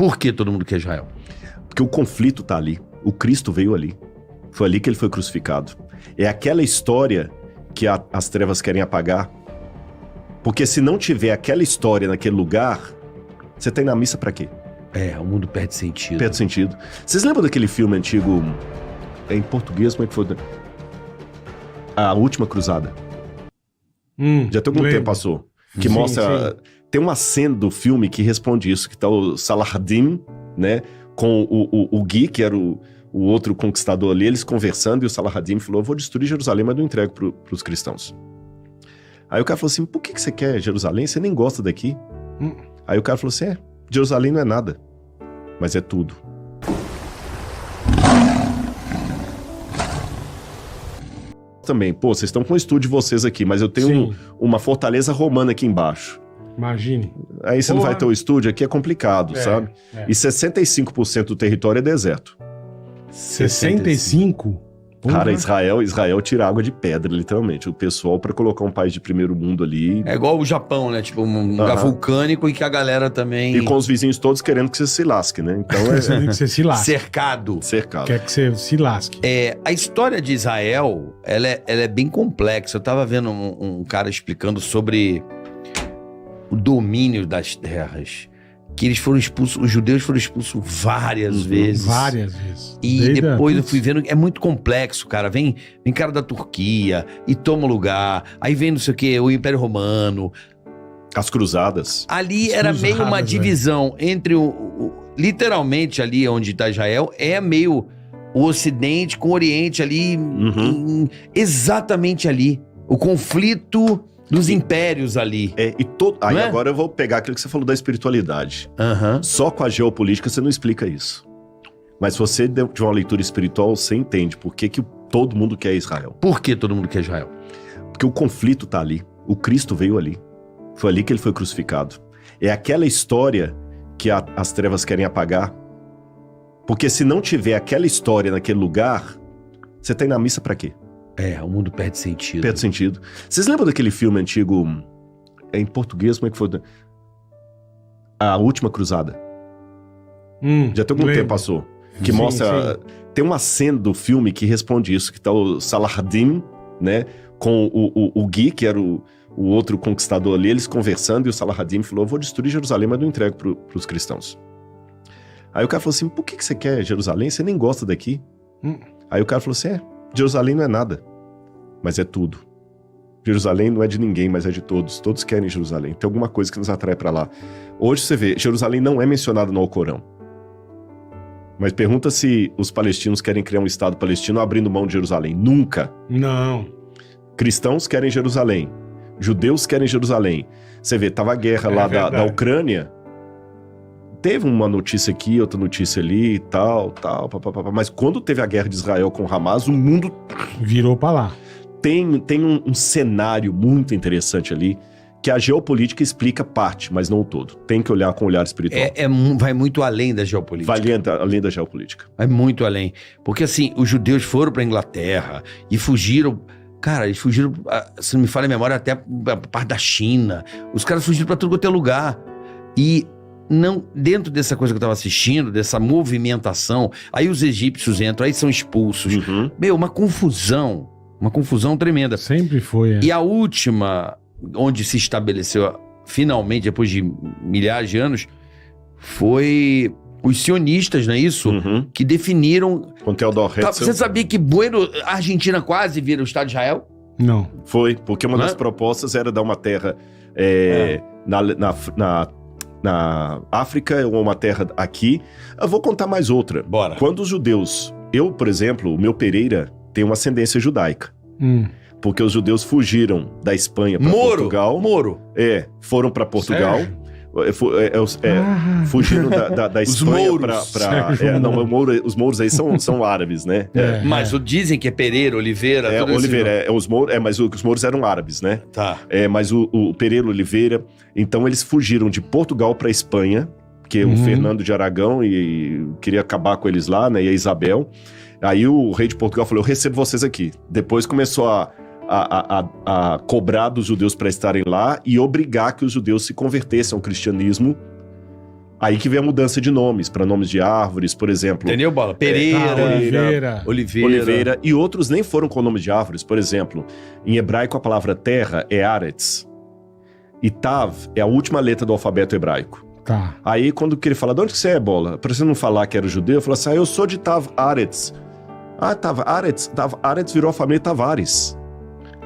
Por que todo mundo quer Israel? Porque o conflito tá ali. O Cristo veio ali. Foi ali que ele foi crucificado. É aquela história que as trevas querem apagar. Porque se não tiver aquela história naquele lugar, você tá indo na missa pra quê? O mundo perde sentido. Perde sentido. Vocês lembram daquele filme antigo, em português, como é que foi? A Última Cruzada. Já tem algum tempo passou. Que mostra... Sim. Tem uma cena do filme que responde isso, que tá o Saladin, né, com o Gui, que era o outro conquistador ali, eles conversando, e o Saladin falou, eu vou destruir Jerusalém, mas não entrego pros cristãos. Aí o cara falou assim, por que você quer Jerusalém? Você nem gosta daqui. Aí o cara falou assim, Jerusalém não é nada, mas é tudo. Também, vocês estão com o estúdio de vocês aqui, mas eu tenho uma fortaleza romana aqui embaixo. Imagine. Aí você não vai ter o estúdio aqui, é complicado, sabe? E 65% do território é deserto. 65%? Cara, Israel tira água de pedra, literalmente. O pessoal, pra colocar um país de primeiro mundo ali... É igual o Japão, né? Tipo, um lugar vulcânico e que a galera também... E com os vizinhos todos querendo que você se lasque, né? Então querendo que você se lasque. Cercado. Quer que você se lasque. A história de Israel, ela é bem complexa. Eu tava vendo um cara explicando sobre o domínio das terras. Que eles foram expulsos, os judeus foram expulsos várias vezes. Várias vezes. E depois eu fui vendo, é muito complexo, cara. Vem cara da Turquia e toma lugar. Aí vem não sei o que, o Império Romano. As cruzadas. Ali era meio uma divisão entre literalmente ali onde está Israel, é meio o Ocidente com o Oriente ali, exatamente ali. O conflito dos impérios ali. Aí agora eu vou pegar aquilo que você falou da espiritualidade. Só com a geopolítica você não explica isso. Mas se você de uma leitura espiritual, você entende por que todo mundo quer Israel. Por que todo mundo quer Israel? Porque o conflito tá ali. O Cristo veio ali. Foi ali que ele foi crucificado. É aquela história que as trevas querem apagar. Porque se não tiver aquela história naquele lugar, você tá indo na missa pra quê? O mundo perde sentido. Perde sentido. Vocês lembram daquele filme antigo, em português, como é que foi? A Última Cruzada. Já tem algum tempo passou. Que mostra... Tem uma cena do filme que responde isso, que tá o Saladin, né, com o Gui, que era o outro conquistador ali, eles conversando, e o Saladin falou, eu vou destruir Jerusalém, mas não entrego pros cristãos. Aí o cara falou assim, por que você quer Jerusalém? Você nem gosta daqui. Aí o cara falou assim, Jerusalém não é nada, mas é tudo. Jerusalém não é de ninguém, mas é de todos. Todos querem Jerusalém. Tem alguma coisa que nos atrai pra lá. Hoje você vê, Jerusalém não é mencionado no Alcorão. Mas pergunta se os palestinos querem criar um Estado palestino abrindo mão de Jerusalém. Nunca. Não. Cristãos querem Jerusalém. Judeus querem Jerusalém. Você vê, tava a guerra lá da Ucrânia. Teve uma notícia aqui, outra notícia ali e tal. Mas quando teve a guerra de Israel com Hamas, o mundo... virou pra lá. Tem um cenário muito interessante ali, que a geopolítica explica parte, mas não o todo. Tem que olhar com o olhar espiritual. Vai muito além da geopolítica. Vai além da geopolítica. Vai muito além. Porque assim, os judeus foram pra Inglaterra e fugiram... Cara, eles fugiram, se não me falha a memória, até a parte da China. Os caras fugiram pra tudo quanto é lugar. E... não, dentro dessa coisa que eu tava assistindo, dessa movimentação, aí os egípcios entram, aí são expulsos. Uma confusão tremenda. Sempre foi, E a última, onde se estabeleceu finalmente, depois de milhares de anos, foi os sionistas, não é isso? Que definiram... Com Theodor Herzl. Você sabia que a Argentina quase vira o Estado de Israel? Não. Foi, porque uma das propostas era dar uma terra na África, ou uma terra aqui. Eu vou contar mais outra. Bora. Quando os judeus... Eu, por exemplo, o meu Pereira tem uma ascendência judaica. Porque os judeus fugiram da Espanha para Portugal. Foram para Portugal. Fugindo da Espanha para... os mouros aí são árabes, né? Mas dizem que é Pereira, Oliveira... Oliveira, os mouros, mas os mouros eram árabes, né? Tá. Mas o Pereira, Oliveira... Então eles fugiram de Portugal para Espanha, porque o Fernando de Aragão queria acabar com eles lá, né? E a Isabel. Aí o rei de Portugal falou, eu recebo vocês aqui. Depois começou a cobrar dos judeus para estarem lá e obrigar que os judeus se convertessem ao cristianismo Aí que vem a mudança de nomes, para nomes de árvores, por exemplo. Entendeu, Bola? Pereira, Oliveira. E outros nem foram com nomes de árvores. Por exemplo, em hebraico a palavra terra é Aretz. E Tav é a última letra do alfabeto hebraico. Tá. Aí quando ele fala, de onde que você é, Bola? Pra você não falar que era judeu, eu falo assim, eu sou de Tav Aretz. Ah, Tav Aretz virou a família Tavares.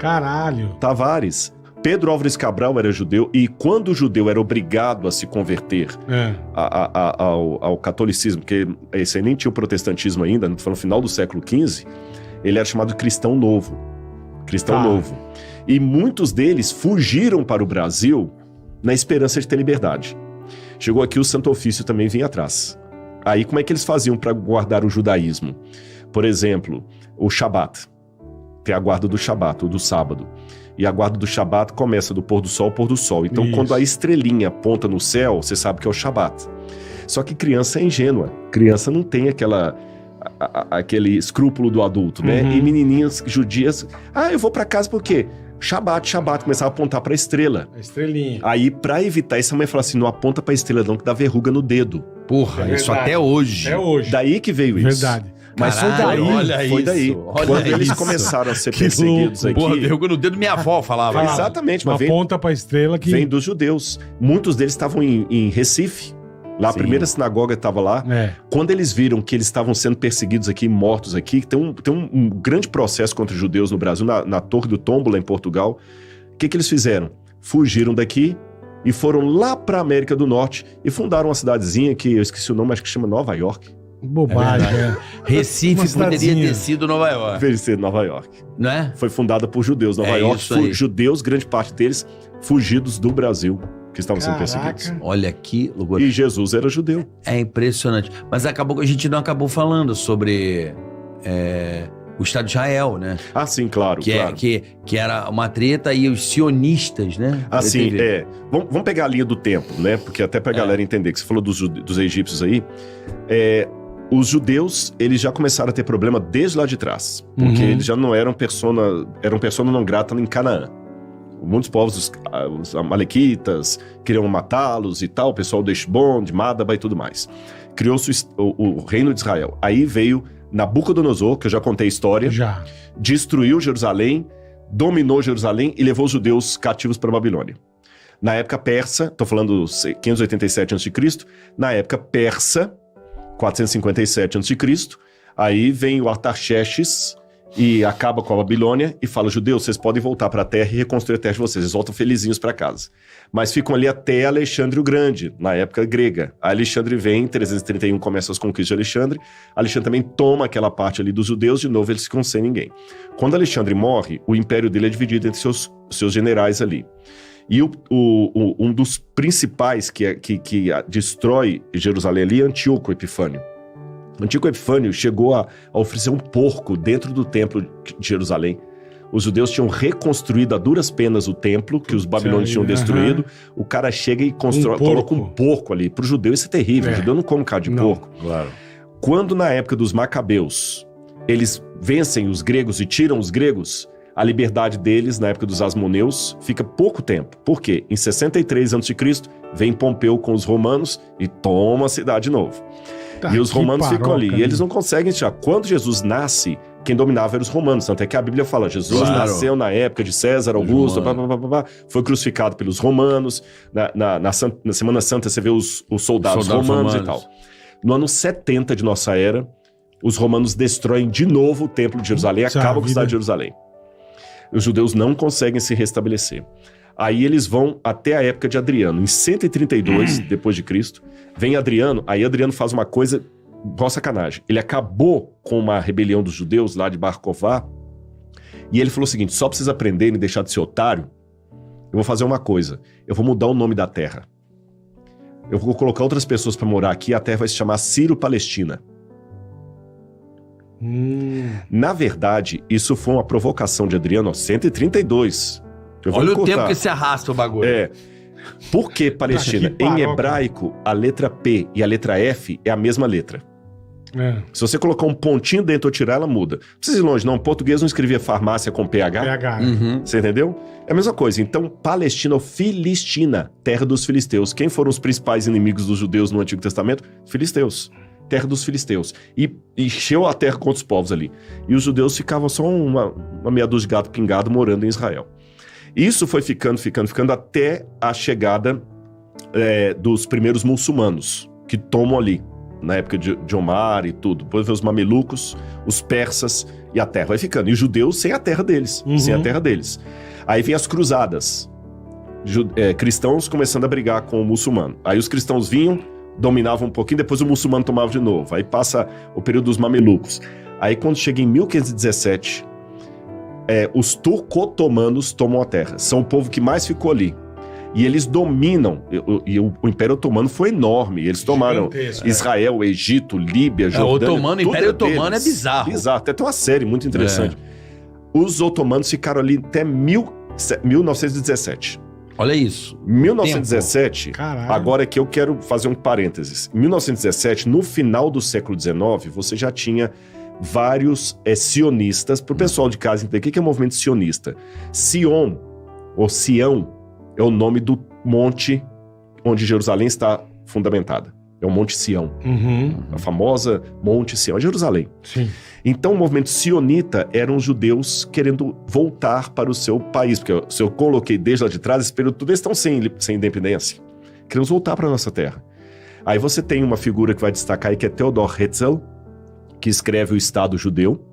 Caralho. Tavares. Pedro Álvares Cabral era judeu, e quando o judeu era obrigado a se converter ao catolicismo, porque esse aí nem tinha o protestantismo ainda, não tô falando no final do século XV, ele era chamado cristão novo. Cristão novo. E muitos deles fugiram para o Brasil na esperança de ter liberdade. Chegou aqui, o Santo Ofício também vinha atrás. Aí como é que eles faziam para guardar o judaísmo? Por exemplo, o Shabat. Tem a guarda do Shabat, ou do sábado. E a guarda do Shabat começa do pôr do sol ao pôr do sol. Então, Isso. quando a estrelinha aponta no céu, você sabe que é o Shabat. Só que criança é ingênua. Criança não tem aquele escrúpulo do adulto, né? Uhum. E menininhas judias... eu vou pra casa por quê? Shabat. Começava a apontar pra estrela. A estrelinha. Aí, pra evitar isso, a mãe falou assim, não aponta pra estrela não, que dá verruga no dedo. Porra, É isso verdade. até hoje. Até hoje. Daí que veio isso. Verdade. Mas Caralho, Foi daí. Olha Quando eles isso. começaram a ser Que perseguidos louco. aqui... Porra, verruga no dedo, minha avó falava. Fala. Exatamente, mas Uma vem... ponta pra estrela que... Vem dos judeus. Muitos deles estavam em Recife. Lá, a Sim. primeira sinagoga estava lá. É. Quando eles viram que eles estavam sendo perseguidos aqui, mortos aqui, tem um grande processo contra os judeus no Brasil, na Torre do Tombo, lá em Portugal. O que eles fizeram? Fugiram daqui e foram lá para a América do Norte e fundaram uma cidadezinha que eu esqueci o nome, acho que chama Nova York. Bobagem, É Recife Uma poderia cidadezinha. ter sido Nova York, Deve ser Nova York. não é? Foi fundada por judeus. Nova É York, isso aí. judeus, grande parte deles, fugidos do Brasil, que estavam sendo perseguidos. Caraca. Olha que loucura. E Jesus era judeu. É impressionante. Mas acabou que a gente não acabou falando sobre o Estado de Israel, né? Ah, sim, claro, claro. Que era uma treta e os sionistas, né? Assim, Teve- Vamos pegar a linha do tempo, né? Porque até pra galera entender, que você falou dos egípcios aí, os judeus, eles já começaram a ter problema desde lá de trás. Porque Uhum. eles já não eram persona não grata em Canaã. Muitos povos, os amalequitas, queriam matá-los e tal, o pessoal do Heshbon, de Madaba e tudo mais. Criou-se o reino de Israel. Aí veio Nabucodonosor, que eu já contei a história, Já. destruiu Jerusalém, dominou Jerusalém e levou os judeus cativos para a Babilônia. Na época persa, estou falando 587 a.C., na época persa, 457 a.C., aí vem o Artaxerxes e acaba com a Babilônia e fala, judeus, vocês podem voltar para a terra e reconstruir a terra de vocês, eles voltam felizinhos para casa. Mas ficam ali até Alexandre o Grande, na época grega. Alexandre vem, em 331 começa as conquistas de Alexandre, Alexandre também toma aquela parte ali dos judeus, de novo eles ficam sem ninguém. Quando Alexandre morre, o império dele é dividido entre seus generais ali. E um dos principais que destrói Jerusalém ali é Antíoco Epifânio. Antíoco Epifânio chegou a oferecer um porco dentro do templo de Jerusalém. Os judeus tinham reconstruído a duras penas o templo, que os babilônios tinham destruído. O cara chega e coloca um porco ali. Para o judeu isso é terrível, o judeu não come carne de porco. Claro. Quando na época dos Macabeus, eles vencem os gregos e tiram os gregos, a liberdade deles, na época dos Asmoneus, fica pouco tempo. Por quê? Em 63 a.C., vem Pompeu com os romanos e toma a cidade de novo. Tá, E os romanos ficam ali. E né? eles não conseguem tirar. Quando Jesus nasce, quem dominava eram os romanos. Tanto é que a Bíblia fala, Jesus Claro. nasceu na época de César Augusto, foi crucificado pelos romanos. Na Semana Santa você vê os soldados romanos e tal. No ano 70 de nossa era, os romanos destroem de novo o templo de Jerusalém, acabam com a cidade de Jerusalém. Os judeus não conseguem se restabelecer. Aí eles vão até a época de Adriano. Em 132 depois de Cristo, vem Adriano, aí Adriano faz uma coisa, boa sacanagem. Ele acabou com uma rebelião dos judeus lá de Bar Ková, e ele falou o seguinte, só pra vocês aprenderem e deixar de ser otário, eu vou fazer uma coisa, eu vou mudar o nome da terra. Eu vou colocar outras pessoas pra morar aqui, a terra vai se chamar Sírio-Palestina. Na verdade, isso foi uma provocação de Adriano, 132. Olha o tempo que se arrasta o bagulho. Por que Palestina? Que paroca. Em hebraico, a letra P e a letra F é a mesma letra. Se você colocar um pontinho dentro ou tirar, ela muda. Não precisa ir longe, não. O português não escrevia farmácia com PH. Você entendeu? É a mesma coisa. Então, Palestina ou Filistina, terra dos filisteus. Quem foram os principais inimigos dos judeus no Antigo Testamento? Filisteus. Terra dos filisteus. E encheu a terra com outros povos ali. E os judeus ficavam só uma meia dúzia de gato pingado morando em Israel. Isso foi ficando até a chegada dos primeiros muçulmanos, que tomam ali, na época de Omar e tudo. Depois veio os mamelucos, os persas, e a terra vai ficando. E os judeus sem a terra deles. Sem a terra deles. Aí vem as cruzadas. Cristãos começando a brigar com o muçulmano. Aí os cristãos vinham, dominavam um pouquinho, depois o muçulmano tomava de novo. Aí passa o período dos mamelucos. Aí quando chega em 1517, os turco-otomanos tomam a terra. São o povo que mais ficou ali. E eles dominam, e o Império Otomano foi enorme. Eles tomaram Israel, Egito, Líbia, Jordânia. O Império Otomano é bizarro. Bizarro, até tem uma série muito interessante. Os otomanos ficaram ali até 1917. Olha isso. 1917, agora que eu quero fazer um parênteses. Em 1917, no final do século XIX, você já tinha vários sionistas. Para o pessoal de casa entender, o que é o movimento sionista? Sion, ou Sião, é o nome do monte onde Jerusalém está fundamentada. É o Monte Sião. A famosa Monte Sião, é Jerusalém. Sim. Então, o movimento sionita eram os judeus querendo voltar para o seu país. Porque se eu coloquei desde lá de trás, esse período todo eles estão sem independência. Queremos voltar para a nossa terra. Aí você tem uma figura que vai destacar aí, que é Theodor Herzl, que escreve o Estado Judeu.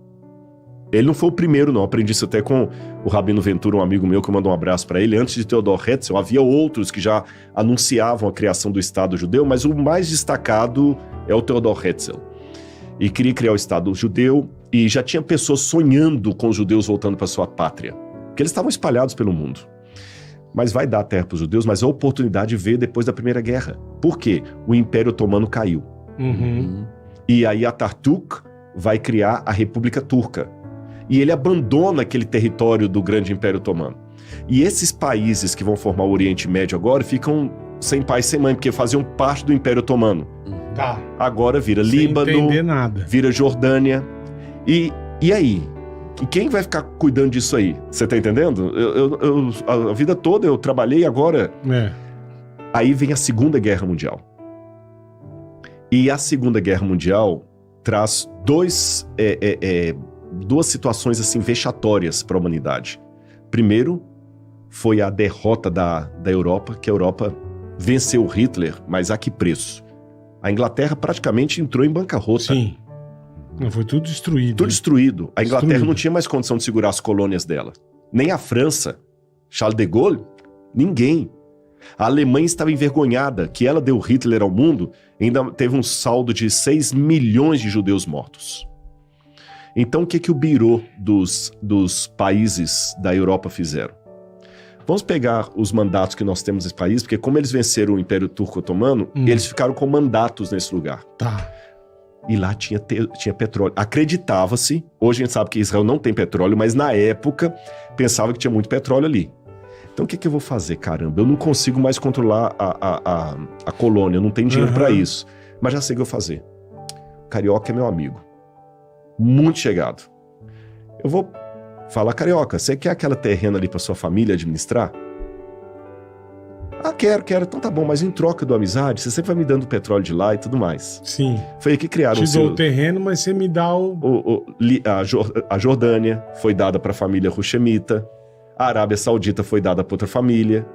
Ele não foi o primeiro, não. Aprendi isso até com o Rabino Ventura, um amigo meu, que mandou um abraço para ele. Antes de Theodor Herzl, havia outros que já anunciavam a criação do Estado Judeu, mas o mais destacado é o Theodor Herzl. E queria criar o Estado Judeu, e já tinha pessoas sonhando com os judeus voltando para sua pátria, porque eles estavam espalhados pelo mundo. Mas vai dar terra para os judeus, mas a oportunidade veio depois da Primeira Guerra. Por quê? O Império Otomano caiu. E aí Atatürk vai criar a República Turca. E ele abandona aquele território do grande Império Otomano. E esses países que vão formar o Oriente Médio agora ficam sem pai e sem mãe, porque faziam parte do Império Otomano. Agora vira Líbano, vira Jordânia. E aí? E quem vai ficar cuidando disso aí? Você tá entendendo? A vida toda eu trabalhei, agora... Aí vem a Segunda Guerra Mundial. E a Segunda Guerra Mundial traz duas situações assim vexatórias para a humanidade. Primeiro, foi a derrota da Europa, que a Europa venceu Hitler, mas a que preço? A Inglaterra praticamente entrou em bancarrota. Sim. Foi tudo destruído. Tudo destruído. A Inglaterra não tinha mais condição de segurar as colônias dela. Nem a França. Charles de Gaulle, ninguém. A Alemanha estava envergonhada que ela deu Hitler ao mundo, ainda teve um saldo de 6 milhões de judeus mortos. Então, o que o Biro dos países da Europa fizeram? Vamos pegar os mandatos que nós temos nesse país, porque como eles venceram o Império Turco-Otomano, eles ficaram com mandatos nesse lugar. E lá tinha petróleo. Acreditava-se, hoje a gente sabe que Israel não tem petróleo, mas na época pensava que tinha muito petróleo ali. Então o que eu vou fazer, caramba? Eu não consigo mais controlar a colônia, eu não tenho dinheiro para isso. Mas já sei o que eu vou fazer. Carioca é meu amigo. Muito chegado. Eu vou falar, Carioca, você quer aquela terrena ali para sua família administrar? Ah, quero. Então tá bom, mas em troca da amizade, você sempre vai me dando petróleo de lá e tudo mais. Sim. Foi aí que criaram Te dou o terreno, mas você me dá a Jordânia foi dada para a família Rushemita. A Arábia Saudita foi dada para outra família.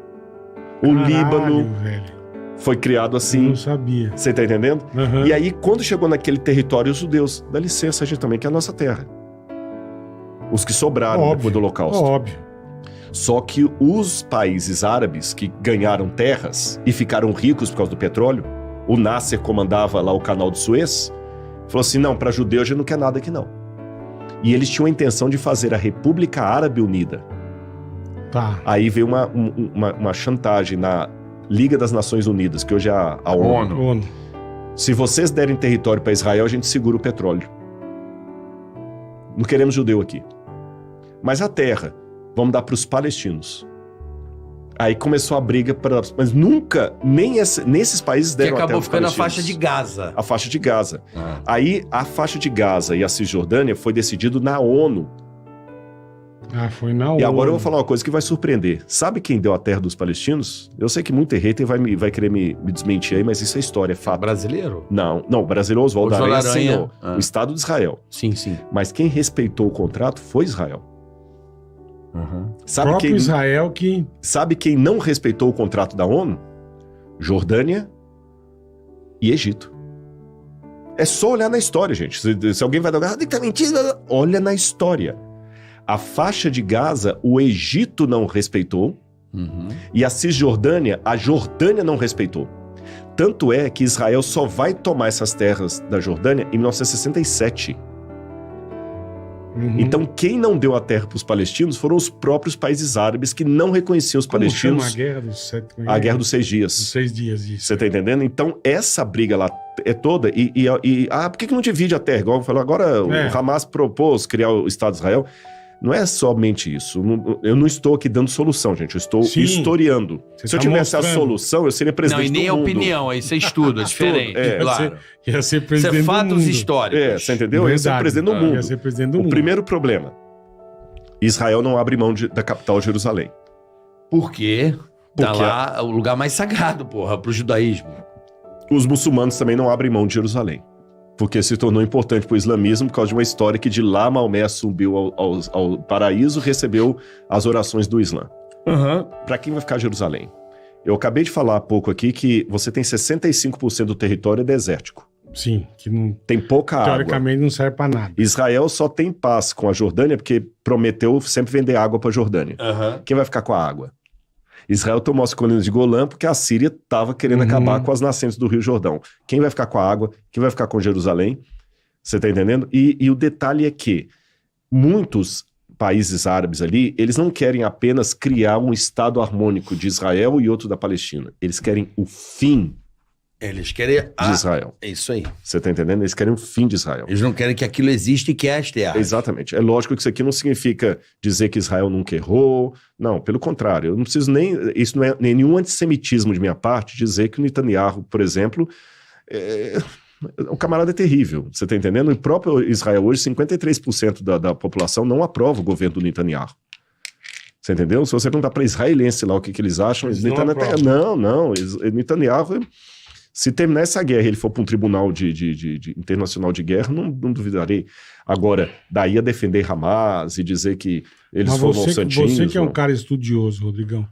O Líbano foi criado assim. Eu não sabia. Você tá entendendo? E aí, quando chegou naquele território, os judeus, dá licença, a gente também quer a nossa terra. Os que sobraram depois do Holocausto. Óbvio. Só que os países árabes que ganharam terras e ficaram ricos por causa do petróleo, o Nasser comandava lá o canal de Suez, falou assim, não, para judeu a gente não quer nada aqui não. E eles tinham a intenção de fazer a República Árabe Unida. Aí veio uma chantagem na Liga das Nações Unidas, que hoje é a ONU. Se vocês derem território para Israel, a gente segura o petróleo. Não queremos judeu aqui. Mas a terra, vamos dar para os palestinos. Aí começou a briga, mas nunca, nem nesses países deram que terra acabou pros ficando a palestinos. faixa de Gaza. A faixa de Gaza. Aí a faixa de Gaza e a Cisjordânia foi decidido na ONU. Foi na ONU. E agora eu vou falar uma coisa que vai surpreender. Sabe quem deu a terra dos palestinos? Eu sei que muito hater vai querer me desmentir aí, mas isso é história, é fato. Brasileiro? Não, o brasileiro Oswaldo Aranha assinou Ah. o Estado de Israel. Sim, sim. Mas quem respeitou o contrato foi Israel. O Sabe próprio Israel que... Sabe quem não respeitou o contrato da ONU? Jordânia e Egito. É só olhar na história, gente. Se alguém vai dar... tem que estar mentindo. Olha na história. A faixa de Gaza, o Egito não respeitou. E a Cisjordânia, a Jordânia não respeitou. Tanto é que Israel só vai tomar essas terras da Jordânia em 1967. Então, quem não deu a terra para os palestinos foram os próprios países árabes que não reconheciam os palestinos. Chama a Guerra dos Sete... A Guerra dos 6 Dias. Dos 6 dias, isso. Você tá entendendo? Então, essa briga lá é toda. Por que não divide a terra? Igual eu falo, agora o Hamas propôs criar o Estado de Israel. Não é somente isso. Eu não estou aqui dando solução, gente. Eu estou historiando. Se eu tivesse a solução, eu seria presidente do mundo. Não, e nem a opinião. Aí você estuda, é diferente. Claro. Ia ser presidente Isso é fatos do mundo. históricos. Você entendeu? Ia ser presidente do mundo. Ia ser presidente do mundo. O primeiro problema. Israel não abre mão da capital Jerusalém. Por quê? Tá Porque lá o lugar mais sagrado, porra, pro judaísmo. Os muçulmanos também não abrem mão de Jerusalém. Porque se tornou importante para o islamismo por causa de uma história que de lá Maomé subiu ao paraíso, recebeu as orações do Islã. Para quem vai ficar Jerusalém? Eu acabei de falar há pouco aqui que você tem 65% do território desértico. Sim, que não... Tem pouca água. Teoricamente não serve para nada. Israel só tem paz com a Jordânia porque prometeu sempre vender água para a Jordânia. Quem vai ficar com a água? Israel tomou as colinas de Golã porque a Síria estava querendo acabar com as nascentes do Rio Jordão. Quem vai ficar com a água? Quem vai ficar com Jerusalém? Você está entendendo? E o detalhe é que muitos países árabes ali, eles não querem apenas criar um estado harmônico de Israel e outro da Palestina. Eles querem o fim Eles querem de Israel. É isso aí. Você está entendendo? Eles querem o fim de Israel. Eles não querem que aquilo exista e que as terras. Exatamente. É lógico que isso aqui não significa dizer que Israel nunca errou. Não, pelo contrário. Eu não preciso nem... Isso não é nenhum antissemitismo de minha parte dizer que o Netanyahu, por exemplo, o camarada é terrível. Você está entendendo? O próprio Israel hoje, 53% da população não aprova o governo do Netanyahu. Você entendeu? Se você perguntar para israelense lá o que eles acham... Netanyahu... Se terminar essa guerra e ele for para um tribunal internacional de guerra, não duvidarei. Agora, daí a defender Hamas e dizer que eles foram santinhos... Você que é um cara estudioso, Rodrigão,